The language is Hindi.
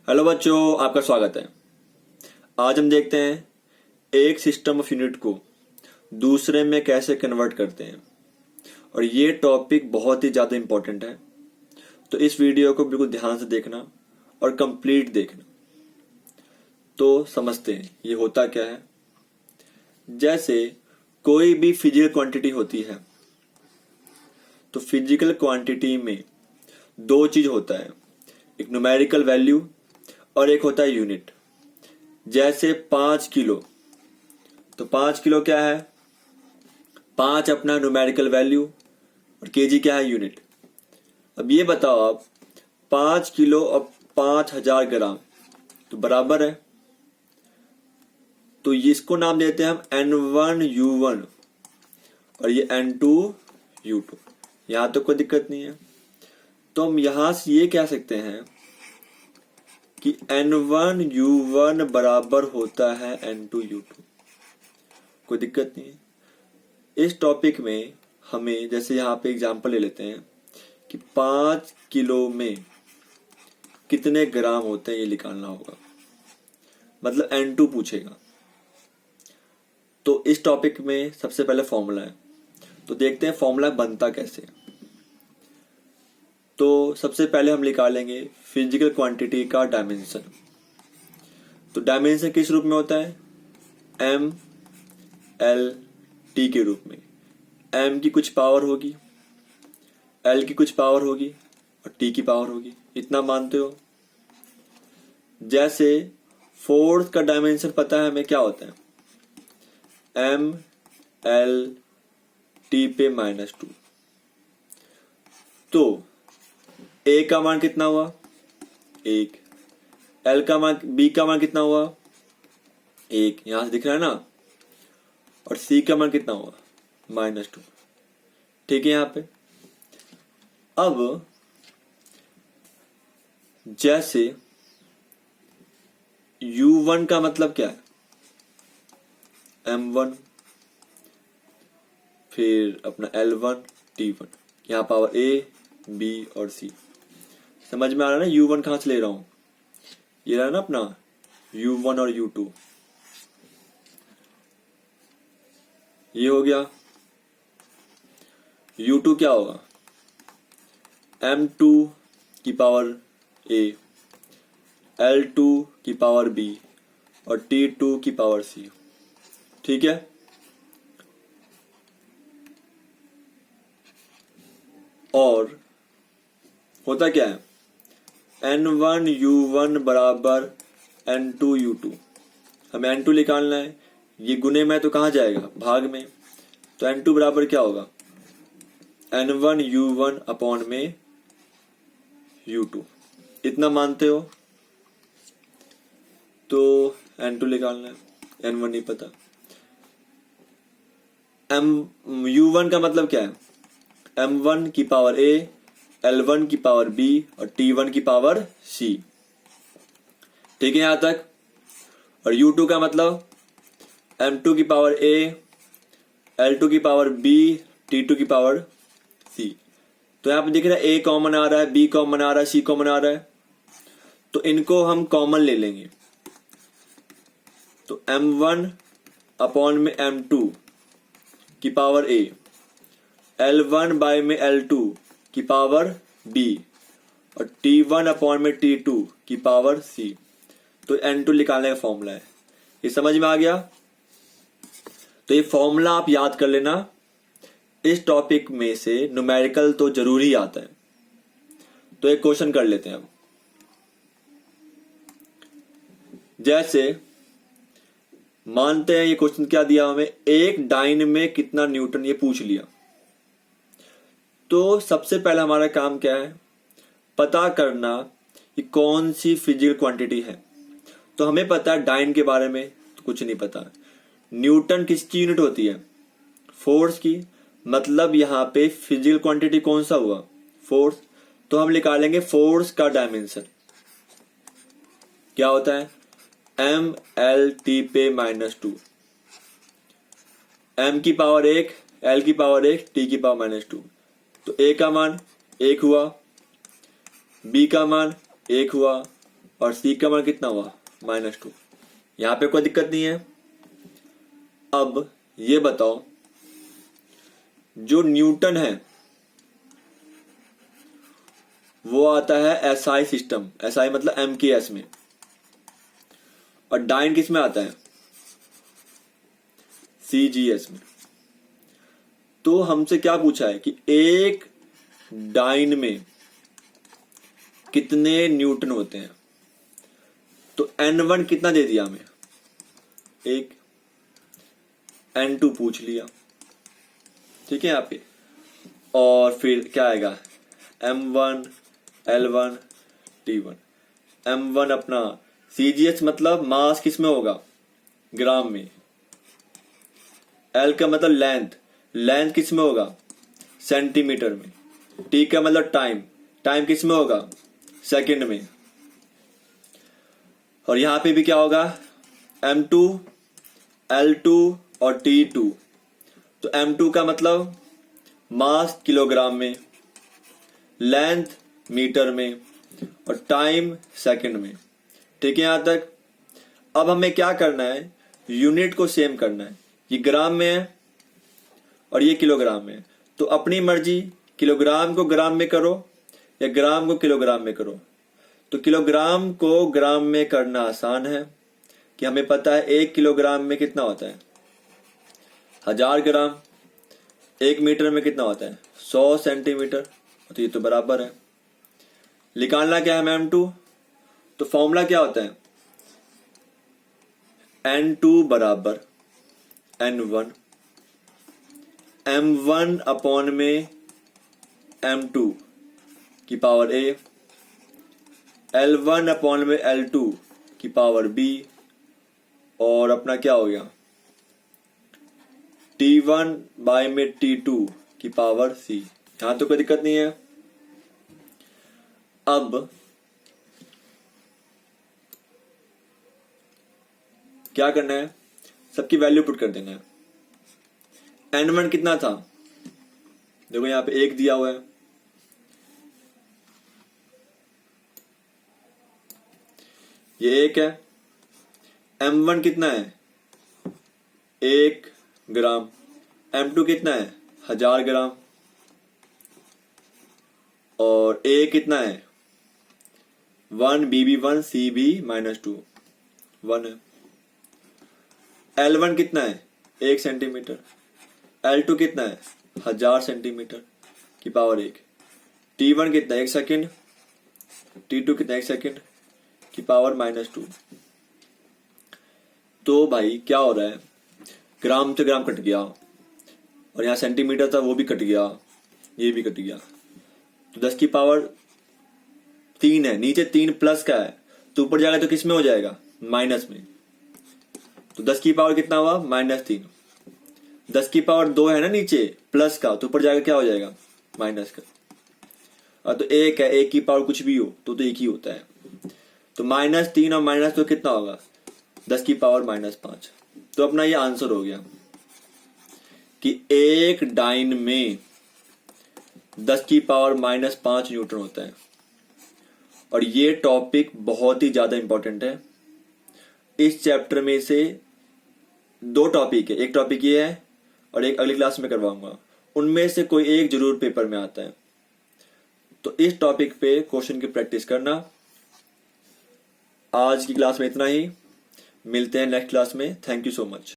हेलो बच्चों, आपका स्वागत है। आज हम देखते हैं एक सिस्टम ऑफ यूनिट को दूसरे में कैसे कन्वर्ट करते हैं, और ये टॉपिक बहुत ही ज़्यादा इम्पोर्टेंट है। तो इस वीडियो को बिल्कुल ध्यान से देखना और कंप्लीट देखना, तो समझते हैं ये होता क्या है। जैसे कोई भी फिजिकल क्वांटिटी होती है, तो फिजिकल क्वांटिटी में दो चीज होता है, एक न्यूमेरिकल वैल्यू और एक होता है यूनिट। जैसे 5 किलो, तो 5 किलो क्या है? 5 अपना न्यूमेरिकल वैल्यू और केजी क्या है? यूनिट। अब ये बताओ आप, 5 किलो और 5000 ग्राम तो बराबर है, तो इसको नाम देते हैं हम N1U1 और ये N2U2। यहां तो कोई दिक्कत नहीं है। तो हम यहां से ये कह सकते हैं कि N1U1 बराबर होता है N2U2। कोई दिक्कत नहीं है। इस टॉपिक में हमें जैसे यहाँ पे एग्जांपल ले लेते हैं कि 5 किलो में कितने ग्राम होते हैं, ये निकालना होगा। मतलब N2 पूछेगा। तो इस टॉपिक में सबसे पहले फॉर्मूला है, तो देखते हैं फॉर्मूला बनता कैसे। तो सबसे पहले हम निकालेंगे फिजिकल क्वांटिटी का डायमेंशन। तो डायमेंशन किस रूप में होता है? M L T के रूप में। M की कुछ पावर होगी, L की कुछ पावर होगी और T की पावर होगी। इतना मानते हो? जैसे फोर्स का डायमेंशन पता है हमें क्या होता है? M L T पे -2। तो A का मान कितना हुआ? 1। L का मान, B का मान कितना हुआ? 1, यहां से दिख रहा है ना। और C का मान कितना हुआ? -2। ठीक है। यहां पे अब जैसे U1 का मतलब क्या है? M1, फिर अपना L1 T1, यहां पावर A B और C। समझ में आ रहा है ना U1 कहां से ले रहा हूं? ये रहा ना अपना U1 और U2। ये हो गया। U2 क्या होगा? M2 की पावर A, L2 की पावर B और T2 की पावर C। ठीक है। और होता क्या है? N1U1 बराबर N2U2। हमें N2 निकालना है। ये गुने में तो कहाँ जाएगा? भाग में। तो N2 बराबर क्या होगा? N1U1 अपॉन में U2। इतना मानते हो? तो N2 निकालना है, N1 नहीं पता। U1 का मतलब क्या है? M1 की पावर A, L1 की पावर B और T1 की पावर C। ठीक है यहां तक। और U2 का मतलब M2 की पावर A, L2 की पावर B, T2 की पावर C। तो यहां पे दिख रहा है A कॉमन आ रहा है, B कॉमन आ रहा है, C कॉमन आ रहा है। तो इनको हम कॉमन ले लेंगे। तो M1 अपॉन में M2 की पावर A, L1 बाय में L2 की पावर B और T1 अपॉन में T2 की पावर C। तो N2 निकालने का फॉर्मूला है। ये समझ में आ गया? तो ये फॉर्मूला आप याद कर लेना। इस टॉपिक में से न्यूमेरिकल तो जरूर ही आता है। तो एक क्वेश्चन कर लेते हैं अब। जैसे मानते हैं ये क्वेश्चन क्या दिया हमें, एक डाइन में कितना न्यूटन, ये पूछ लिया। तो सबसे पहला हमारा काम क्या है? पता करना कि कौन सी फिजिकल क्वांटिटी है। तो हमें पता है डाइन के बारे में तो कुछ नहीं पता। न्यूटन किसकी यूनिट होती है? फोर्स की। मतलब यहां पे फिजिकल क्वांटिटी कौन सा हुआ? फोर्स। तो हम निकालेंगे फोर्स का डायमेंशन। क्या होता है? MLT पे -2। M की पावर 1, L की पावर 1, T की पावर -2। तो A का मान 1 हुआ, B का मान 1 हुआ और C का मान कितना हुआ -2। यहां पे कोई दिक्कत नहीं है। अब ये बताओ, जो न्यूटन है वो आता है SI सिस्टम, SI मतलब MKS में, और डाइन किस में आता है CGS में। तो हमसे क्या पूछा है कि एक डाइन में कितने न्यूटन होते हैं। तो N1 कितना दे दिया हमें, एक। N2 पूछ लिया, ठीक है यहाँ पे। और फिर क्या आएगा M1 L1 T1। M1 अपना CGS मतलब मास किस में होगा, ग्राम में। L का मतलब लेंथ, लेंथ किस में होगा, सेंटीमीटर में। T का मतलब टाइम, टाइम किस में होगा, सेकंड में। और यहां पे भी क्या होगा, M2 L2 और T2। तो M2 का मतलब मास किलोग्राम में, लेंथ मीटर में, और टाइम सेकंड में। ठीक है यहां तक। अब हमें क्या करना है, यूनिट को सेम करना है। ये ग्राम में है और ये किलोग्राम में है। तो अपनी मर्जी, किलोग्राम को ग्राम में करो या ग्राम को किलोग्राम में करो। तो किलोग्राम को ग्राम में करना आसान है कि हमें पता है 1 किलोग्राम में कितना होता है 1000 ग्राम। 1 मीटर में कितना होता है 100 सेंटीमीटर। तो ये तो बराबर है। निकालना क्या है M2। तो फॉर्मूला क्या होता है, N2 बराबर N1, M1 अपॉन में M2 की पावर A, L1 अपॉन में L2 की पावर B, और अपना क्या हो गया T1 बाय में T2 की पावर C। यहां तो कोई दिक्कत नहीं है। अब क्या करना है, सबकी वैल्यू पुट कर देना है। N1 कितना था, देखो यहां पे 1 दिया हुआ है, ये 1 है। M1 कितना है 1 ग्राम। M2 कितना है 1000 ग्राम। और A कितना है 1, BB1 CB -2 1 है। L1 कितना है 1 सेंटीमीटर। L2 कितना है 1000 सेंटीमीटर की पावर 1। T1 कितना 1 सेकेंड। T2 कितना 1 सेकेंड की पावर -2। तो भाई क्या हो रहा है, ग्राम से ग्राम कट गया, और यहाँ सेंटीमीटर था वो भी कट गया, ये भी कट गया। तो 10 की पावर 3 है, नीचे 3 प्लस का है, तो ऊपर जाएगा तो किस में हो जाएगा माइनस में। तो 10 की पावर कितना हुआ -3। 10 की पावर 2 है ना नीचे प्लस का, तो ऊपर जाएगा क्या हो जाएगा माइनस का। और तो 1 है, 1 की पावर कुछ भी हो तो 1 ही होता है। तो -3 और -2 कितना होगा 10 की पावर -5। तो अपना ये आंसर हो गया कि एक डाइन में 10 की पावर -5 न्यूटन होता है। और ये टॉपिक बहुत ही ज्यादा इंपॉर्टेंट है। इस चैप्टर में से 2 टॉपिक है, एक टॉपिक ये है और एक अगली क्लास में करवाऊंगा। उनमें से कोई एक जरूर पेपर में आता है। तो इस टॉपिक पे क्वेश्चन की प्रैक्टिस करना। आज की क्लास में इतना ही, मिलते हैं नेक्स्ट क्लास में। Thank you so much.